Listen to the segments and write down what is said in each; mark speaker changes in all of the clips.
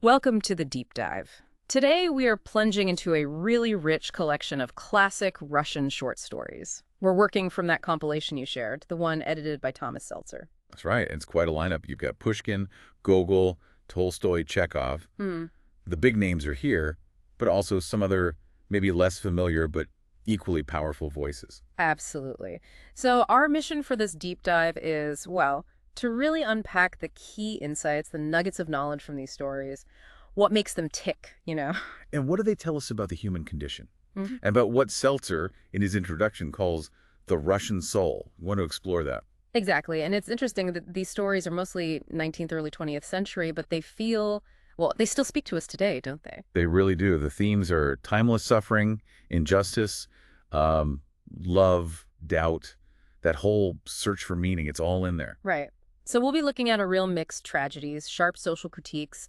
Speaker 1: Welcome to the Deep Dive. Today we are plunging into a really rich collection of classic Russian short stories. We're working from that compilation you shared, the one edited by Thomas Seltzer.
Speaker 2: That's right. It's quite a lineup. You've got Pushkin, Gogol, Tolstoy, Chekhov. The big names are here, but also some other maybe less familiar but equally powerful voices.
Speaker 1: Absolutely. So our mission for this deep dive is, well, to really unpack the key insights, the nuggets of knowledge from these stories, what makes them tick.
Speaker 2: And what do they tell us about the human condition?
Speaker 1: Mhm.
Speaker 2: And about what Seltzer, in his introduction, calls the Russian soul. We want to explore that.
Speaker 1: Exactly. And it's interesting that these stories are mostly 19th, early 20th century, but they feel, well, they still speak to us today, don't they?
Speaker 2: They really do. The themes are timeless suffering, injustice, love, doubt, that whole search for meaning. It's all in there.
Speaker 1: Right. So we'll be looking at a real mixed tragedies, sharp social critiques,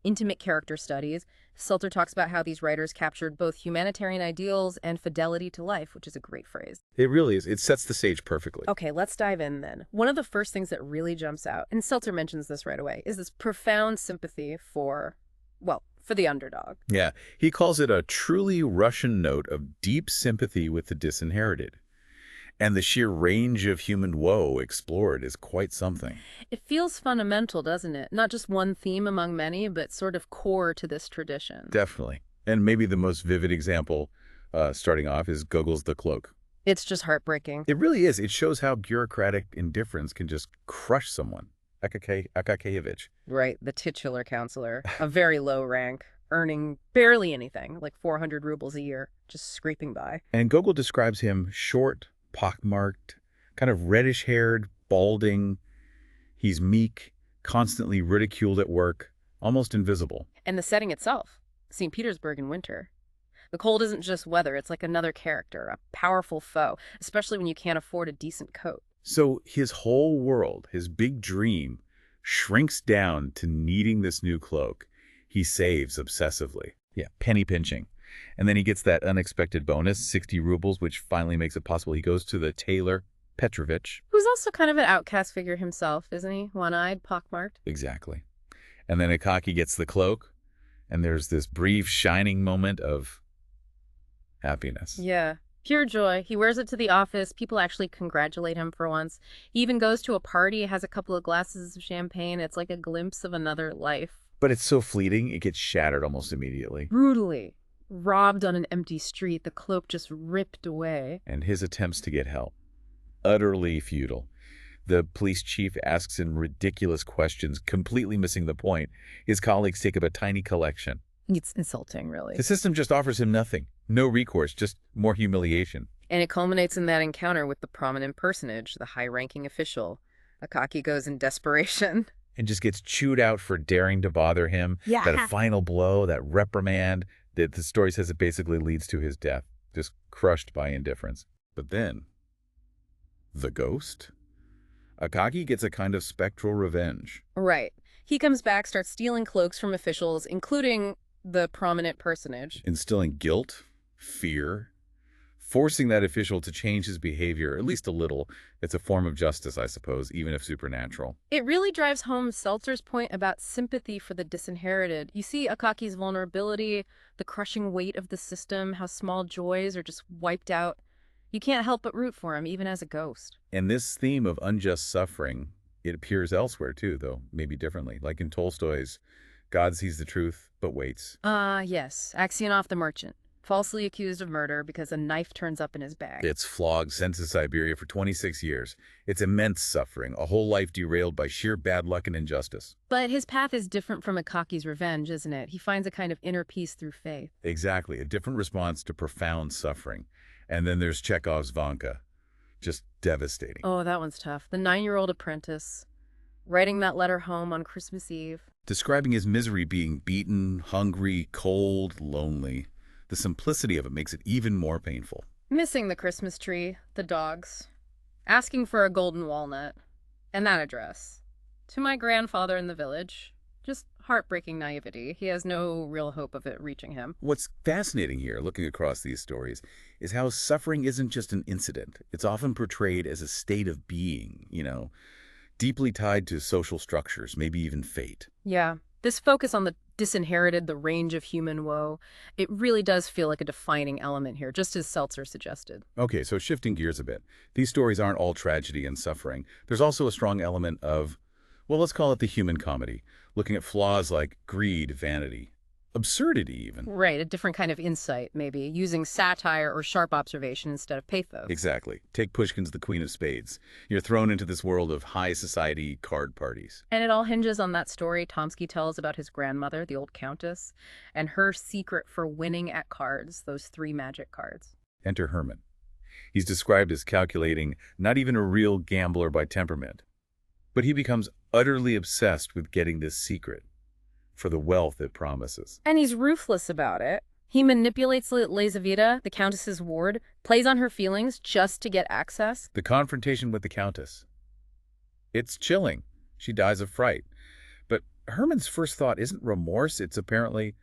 Speaker 1: intimate character studies. Seltzer talks about how these writers captured both humanitarian ideals and fidelity to life, which is a great phrase.
Speaker 2: It really is. It sets the stage perfectly.
Speaker 1: Okay, let's dive in then. One of the first things that really jumps out, and Seltzer mentions this right away, is this profound sympathy for the underdog.
Speaker 2: Yeah, he calls it a truly Russian note of deep sympathy with the disinherited. And the sheer range of human woe explored is quite something.
Speaker 1: It feels fundamental, doesn't it? Not just one theme among many, but sort of core to this tradition.
Speaker 2: Definitely. And maybe the most vivid example, starting off, is Gogol's The Cloak.
Speaker 1: It's just heartbreaking.
Speaker 2: It really is. It shows how bureaucratic indifference can just crush someone. Akakeyevich.
Speaker 1: Right, the titular counselor, a very low rank, earning barely anything, like 400 rubles a year, just scraping by.
Speaker 2: And Gogol describes him short, pockmarked, kind of reddish-haired, balding. He's meek, constantly ridiculed at work, almost invisible.
Speaker 1: And the setting itself, St. Petersburg in winter. The cold isn't just weather, it's like another character, a powerful foe, especially when you can't afford a decent coat.
Speaker 2: So his whole world, his big dream, shrinks down to needing this new cloak. He saves obsessively. Yeah, penny pinching. And then he gets that unexpected bonus, 60 rubles, which finally makes it possible. He goes to the tailor, Petrovich.
Speaker 1: Who's also kind of an outcast figure himself, isn't he? One-eyed, pockmarked.
Speaker 2: Exactly. And then Akaki gets the cloak, and there's this brief, shining moment of happiness.
Speaker 1: Yeah. Pure joy. He wears it to the office. People actually congratulate him for once. He even goes to a party, has a couple of glasses of champagne. It's like a glimpse of another life.
Speaker 2: But it's so fleeting, it gets shattered almost immediately.
Speaker 1: Brutally. Robbed on an empty street, the cloak just ripped away.
Speaker 2: And his attempts to get help, utterly futile. The police chief asks him ridiculous questions, completely missing the point. His colleagues take up a tiny collection.
Speaker 1: It's insulting, really.
Speaker 2: The system just offers him nothing. No recourse, just more humiliation.
Speaker 1: And it culminates in that encounter with the prominent personage, the high-ranking official. Akaki goes in desperation.
Speaker 2: And just gets chewed out for daring to bother him.
Speaker 1: Yeah.
Speaker 2: That final blow, that reprimand, that the story says it basically leads to his death, just crushed by indifference. But then, the ghost? Akaki gets a kind of spectral revenge.
Speaker 1: Right. He comes back, starts stealing cloaks from officials, including the prominent personage.
Speaker 2: Instilling guilt, fear, forcing that official to change his behavior, at least a little. It's a form of justice, I suppose, even if supernatural.
Speaker 1: It really drives home Seltzer's point about sympathy for the disinherited. You see Akaki's vulnerability, the crushing weight of the system, how small joys are just wiped out. You can't help but root for him, even as a ghost.
Speaker 2: And this theme of unjust suffering, it appears elsewhere too, though maybe differently. Like in Tolstoy's God sees the truth, but waits.
Speaker 1: Yes. Aksionov the merchant. Falsely accused of murder because a knife turns up in his bag.
Speaker 2: It's flogged, sent to Siberia for 26 years. It's immense suffering, a whole life derailed by sheer bad luck and injustice.
Speaker 1: But his path is different from Akaki's revenge, isn't it? He finds a kind of inner peace through faith.
Speaker 2: Exactly, a different response to profound suffering. And then there's Chekhov's Vanka. Just devastating.
Speaker 1: Oh, that one's tough. The 9-year-old apprentice, writing that letter home on Christmas Eve.
Speaker 2: Describing his misery being beaten, hungry, cold, lonely. The simplicity of it makes it even more painful.
Speaker 1: Missing the Christmas tree, the dogs, asking for a golden walnut, and that address. To my grandfather in the village. Just heartbreaking naivety. He has no real hope of it reaching him.
Speaker 2: What's fascinating here, looking across these stories, is how suffering isn't just an incident. It's often portrayed as a state of being, deeply tied to social structures, maybe even fate.
Speaker 1: Yeah. This focus on the disinherited, the range of human woe, it really does feel like a defining element here, just as Seltzer suggested.
Speaker 2: Okay, so shifting gears a bit. These stories aren't all tragedy and suffering. There's also a strong element of, well, let's call it the human comedy, looking at flaws like greed, vanity, absurdity even.
Speaker 1: Right, a different kind of insight, maybe, using satire or sharp observation instead of pathos.
Speaker 2: Exactly. Take Pushkin's The Queen of Spades. You're thrown into this world of high society card parties.
Speaker 1: And it all hinges on that story Tomsky tells about his grandmother, the old countess, and her secret for winning at cards, those 3 magic cards.
Speaker 2: Enter Herman. He's described as calculating, not even a real gambler by temperament. But he becomes utterly obsessed with getting this secret for the wealth it promises.
Speaker 1: And he's ruthless about it. He manipulates Lizaveta, the countess's ward, plays on her feelings just to get access.
Speaker 2: The confrontation with the countess. It's chilling. She dies of fright. But Herman's first thought isn't remorse. It's apparently,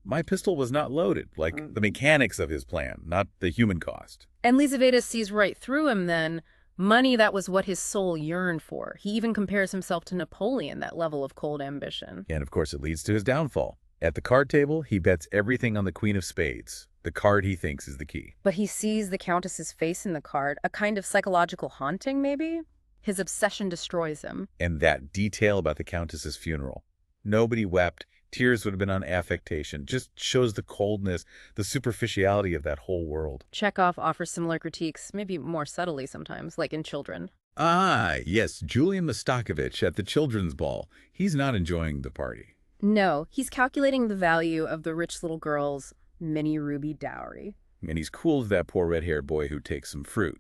Speaker 2: my pistol was not loaded. Like the mechanics of his plan, not the human cost.
Speaker 1: And Lizaveta sees right through him then. Money, that was what his soul yearned for. He even compares himself to Napoleon, that level of cold ambition.
Speaker 2: And of course it leads to his downfall. At the card table, he bets everything on the Queen of Spades, the card he thinks is the key.
Speaker 1: But he sees the countess's face in the card, a kind of psychological haunting, maybe? His obsession destroys him.
Speaker 2: And that detail about the countess's funeral. Nobody wept. Tears would have been on affectation. Just shows the coldness, the superficiality of that whole world.
Speaker 1: Chekhov offers similar critiques, maybe more subtly sometimes, like in Children.
Speaker 2: Ah, yes, Julian Mastakovich at the children's ball. He's not enjoying the party.
Speaker 1: No, he's calculating the value of the rich little girl's mini ruby dowry.
Speaker 2: And he's cool to that poor red-haired boy who takes some fruit.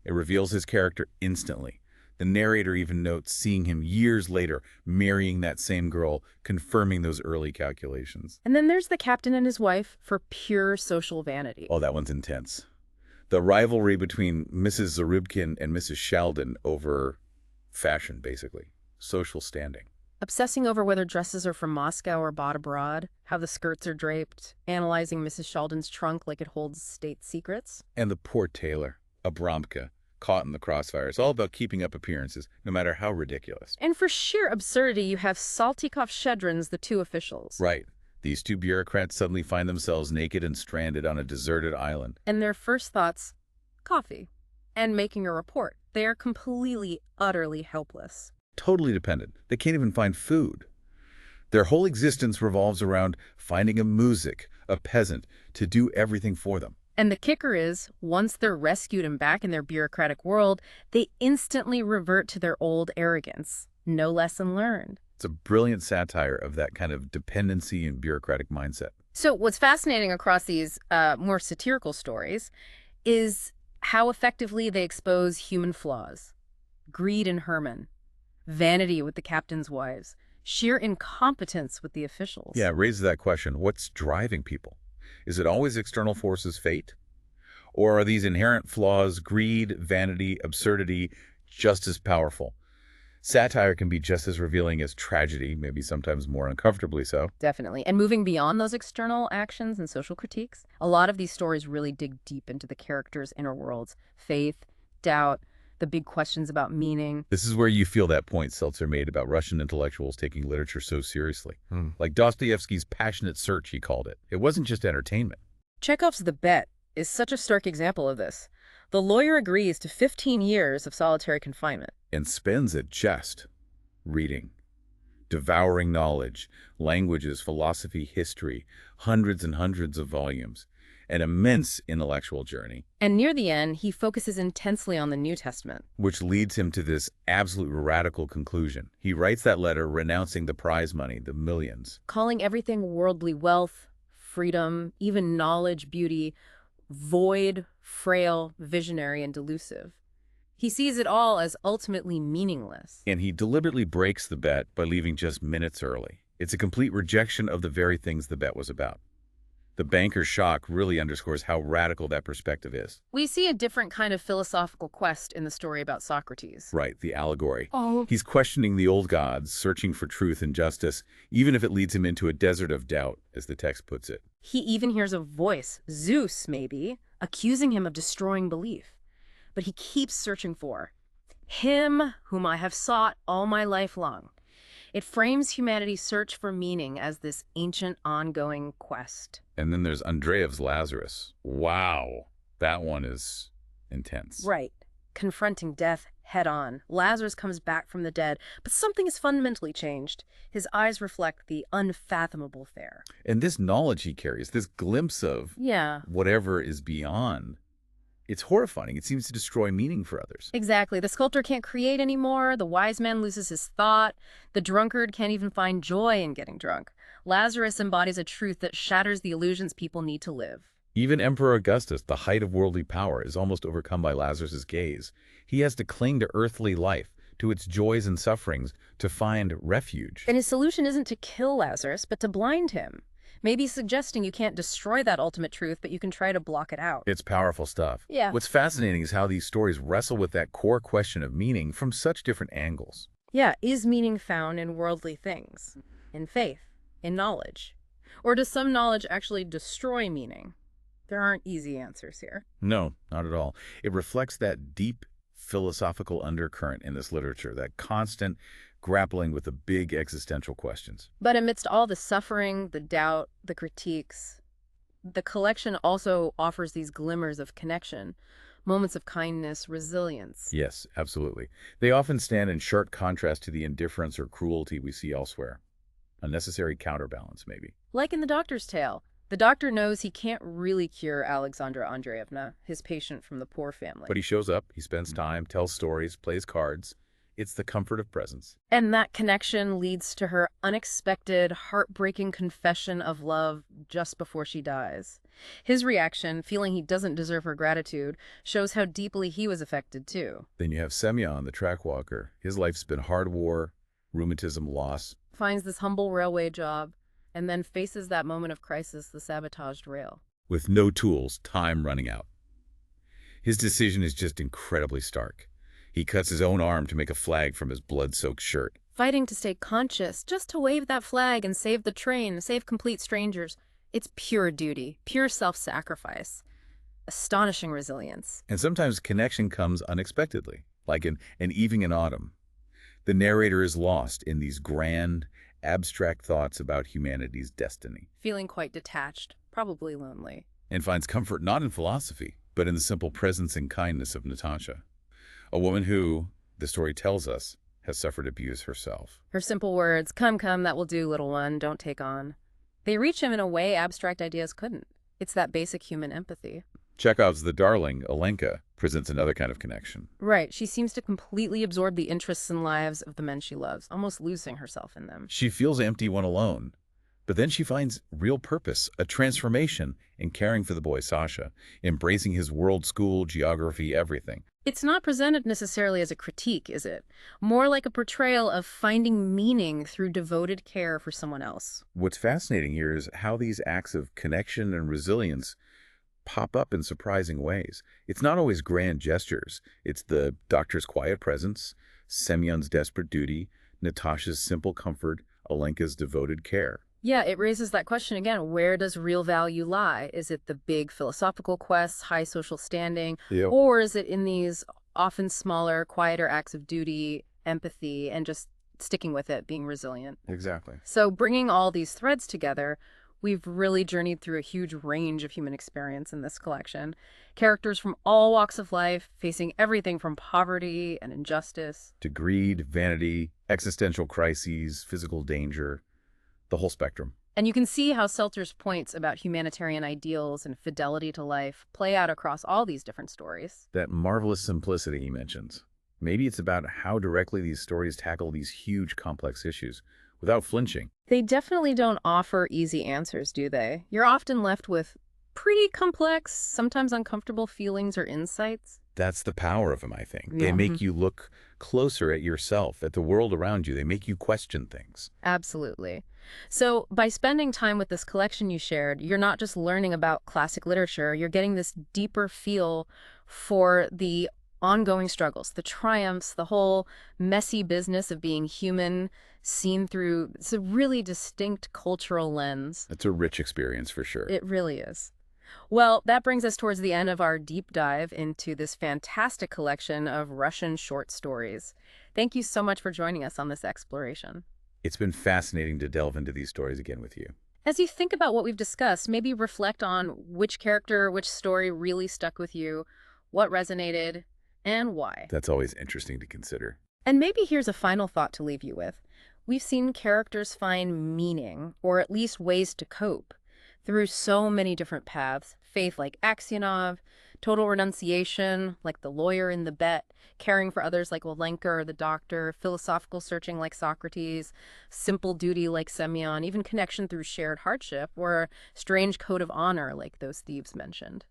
Speaker 2: It reveals his character instantly. The narrator even notes seeing him years later marrying that same girl, confirming those early calculations.
Speaker 1: And then there's the captain and his wife for pure social vanity.
Speaker 2: Oh, that one's intense. The rivalry between Mrs. Zarubkin and Mrs. Sheldon over fashion, basically. Social standing.
Speaker 1: Obsessing over whether dresses are from Moscow or bought abroad, how the skirts are draped, analyzing Mrs. Sheldon's trunk like it holds state secrets.
Speaker 2: And the poor tailor, Abramka, caught in the crossfire. It's all about keeping up appearances, no matter how ridiculous.
Speaker 1: And for sheer absurdity, you have Saltykov-Shchedrin's The Two Officials.
Speaker 2: Right. These 2 bureaucrats suddenly find themselves naked and stranded on a deserted island.
Speaker 1: And their first thoughts, coffee, and making a report. They are completely, utterly helpless.
Speaker 2: Totally dependent. They can't even find food. Their whole existence revolves around finding a muzhik, a peasant, to do everything for them.
Speaker 1: And the kicker is, once they're rescued and back in their bureaucratic world, they instantly revert to their old arrogance. No lesson learned.
Speaker 2: It's a brilliant satire of that kind of dependency and bureaucratic mindset.
Speaker 1: So what's fascinating across these more satirical stories is how effectively they expose human flaws. Greed in Herman, vanity with the captain's wives, sheer incompetence with the officials.
Speaker 2: Yeah, it raises that question. What's driving people? Is it always external forces, fate? Or are these inherent flaws, greed, vanity, absurdity, just as powerful? Satire can be just as revealing as tragedy, maybe sometimes more uncomfortably so.
Speaker 1: Definitely. And moving beyond those external actions and social critiques, a lot of these stories really dig deep into the characters' inner worlds. Faith, doubt, the big questions about meaning.
Speaker 2: This is where you feel that point Seltzer made about Russian intellectuals taking literature so seriously. Like Dostoevsky's passionate search, he called it. It wasn't just entertainment.
Speaker 1: Chekhov's The Bet is such a stark example of this. The lawyer agrees to 15 years of solitary confinement.
Speaker 2: And spends it just reading, devouring knowledge, languages, philosophy, history, hundreds and hundreds of volumes, an immense intellectual journey.
Speaker 1: And near the end, he focuses intensely on the New Testament.
Speaker 2: Which leads him to this absolute radical conclusion. He writes that letter renouncing the prize money, the millions.
Speaker 1: Calling everything worldly wealth, freedom, even knowledge, beauty, void, frail, visionary, and delusive. He sees it all as ultimately meaningless.
Speaker 2: And he deliberately breaks the bet by leaving just minutes early. It's a complete rejection of the very things the bet was about. The banker's shock really underscores how radical that perspective is.
Speaker 1: We see a different kind of philosophical quest in the story about Socrates.
Speaker 2: Right, the allegory.
Speaker 1: Oh.
Speaker 2: He's questioning the old gods, searching for truth and justice, even if it leads him into a desert of doubt, as the text puts it.
Speaker 1: He even hears a voice, Zeus maybe, accusing him of destroying belief. But he keeps searching for him whom I have sought all my life long. It frames humanity's search for meaning as this ancient, ongoing quest.
Speaker 2: And then there's Andreyev's Lazarus. Wow, that one is intense.
Speaker 1: Right. Confronting death head-on. Lazarus comes back from the dead, but something has fundamentally changed. His eyes reflect the unfathomable there.
Speaker 2: And this knowledge he carries, this glimpse of
Speaker 1: Yeah.
Speaker 2: whatever is beyond, it's horrifying. It seems to destroy meaning for others.
Speaker 1: Exactly. The sculptor can't create anymore. The wise man loses his thought. The drunkard can't even find joy in getting drunk. Lazarus embodies a truth that shatters the illusions people need to live.
Speaker 2: Even Emperor Augustus, the height of worldly power, is almost overcome by Lazarus's gaze. He has to cling to earthly life, to its joys and sufferings, to find refuge.
Speaker 1: And his solution isn't to kill Lazarus, but to blind him. Maybe suggesting you can't destroy that ultimate truth, but you can try to block it out.
Speaker 2: It's powerful stuff.
Speaker 1: Yeah.
Speaker 2: What's fascinating is how these stories wrestle with that core question of meaning from such different angles.
Speaker 1: Yeah, is meaning found in worldly things? In faith? In knowledge? Or does some knowledge actually destroy meaning? There aren't easy answers here.
Speaker 2: No, not at all. It reflects that deep philosophical undercurrent in this literature, that constant grappling with the big existential questions.
Speaker 1: But amidst all the suffering, the doubt, the critiques, the collection also offers these glimmers of connection, moments of kindness, resilience.
Speaker 2: Yes, absolutely. They often stand in sharp contrast to the indifference or cruelty we see elsewhere. A necessary counterbalance, maybe.
Speaker 1: Like in The Doctor's Tale. The doctor knows he can't really cure Alexandra Andreevna, his patient from the poor family.
Speaker 2: But he shows up, he spends time, tells stories, plays cards. It's the comfort of presence.
Speaker 1: And that connection leads to her unexpected, heartbreaking confession of love just before she dies. His reaction, feeling he doesn't deserve her gratitude, shows how deeply he was affected too.
Speaker 2: Then you have Semyon, the track walker. His life's been hard war, rheumatism, loss.
Speaker 1: Finds this humble railway job, and then faces that moment of crisis, the sabotaged rail.
Speaker 2: With no tools, time running out. His decision is just incredibly stark. He cuts his own arm to make a flag from his blood-soaked shirt.
Speaker 1: Fighting to stay conscious, just to wave that flag and save the train, save complete strangers. It's pure duty, pure self-sacrifice. Astonishing resilience.
Speaker 2: And sometimes connection comes unexpectedly, like in An Evening in Autumn. The narrator is lost in these grand, abstract thoughts about humanity's destiny.
Speaker 1: Feeling quite detached, probably lonely.
Speaker 2: And finds comfort not in philosophy, but in the simple presence and kindness of Natasha. A woman who, the story tells us, has suffered abuse herself.
Speaker 1: Her simple words, "Come, come, that will do, little one, don't take on." They reach him in a way abstract ideas couldn't. It's that basic human empathy.
Speaker 2: Chekhov's The Darling, Olenka, presents another kind of connection.
Speaker 1: Right, she seems to completely absorb the interests and lives of the men she loves, almost losing herself in them.
Speaker 2: She feels empty when alone, but then she finds real purpose, a transformation in caring for the boy Sasha, embracing his world, school, geography, everything.
Speaker 1: It's not presented necessarily as a critique, is it? More like a portrayal of finding meaning through devoted care for someone else.
Speaker 2: What's fascinating here is how these acts of connection and resilience pop up in surprising ways. It's not always grand gestures. It's the doctor's quiet presence, Semyon's desperate duty, Natasha's simple comfort, Olenka's devoted care.
Speaker 1: Yeah, it raises that question again. Where does real value lie? Is it the big philosophical quests, high social standing,
Speaker 2: Yep.
Speaker 1: or is it in these often smaller, quieter acts of duty, empathy, and just sticking with it, being resilient?
Speaker 2: Exactly.
Speaker 1: So bringing all these threads together, we've really journeyed through a huge range of human experience in this collection. Characters from all walks of life, facing everything from poverty and injustice.
Speaker 2: To greed, vanity, existential crises, physical danger, the whole spectrum.
Speaker 1: And you can see how Seltzer's points about humanitarian ideals and fidelity to life play out across all these different stories.
Speaker 2: That marvelous simplicity he mentions. Maybe it's about how directly these stories tackle these huge, complex issues without flinching.
Speaker 1: They definitely don't offer easy answers, do they? You're often left with pretty complex, sometimes uncomfortable feelings or insights.
Speaker 2: That's the power of them, I think. They
Speaker 1: Yeah.
Speaker 2: make you look closer at yourself, at the world around you. They make you question things.
Speaker 1: Absolutely. So by spending time with this collection you shared, you're not just learning about classic literature, you're getting this deeper feel for the ongoing struggles, the triumphs, the whole messy business of being human, seen through it's a really distinct cultural lens.
Speaker 2: It's a rich experience for sure.
Speaker 1: It really is. Well, that brings us towards the end of our deep dive into this fantastic collection of Russian short stories. Thank you so much for joining us on this exploration.
Speaker 2: It's been fascinating to delve into these stories again with you.
Speaker 1: As you think about what we've discussed, maybe reflect on which character, which story really stuck with you, what resonated, and why.
Speaker 2: That's always interesting to consider.
Speaker 1: And maybe here's a final thought to leave you with. We've seen characters find meaning, or at least ways to cope, through so many different paths. Faith like Aksionov, total renunciation like the lawyer in the bet, caring for others like Olenka or the doctor, philosophical searching like Socrates, simple duty like Semyon, even connection through shared hardship, or a strange code of honor like those thieves mentioned.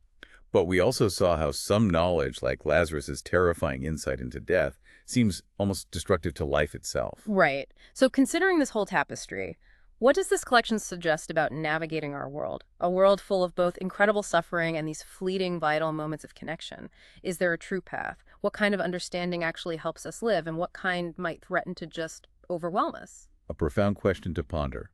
Speaker 2: But we also saw how some knowledge, like Lazarus's terrifying insight into death, seems almost destructive to life itself.
Speaker 1: Right. So considering this whole tapestry, what does this collection suggest about navigating our world? A world full of both incredible suffering and these fleeting, vital moments of connection. Is there a true path? What kind of understanding actually helps us live, and what kind might threaten to just overwhelm us?
Speaker 2: A profound question to ponder.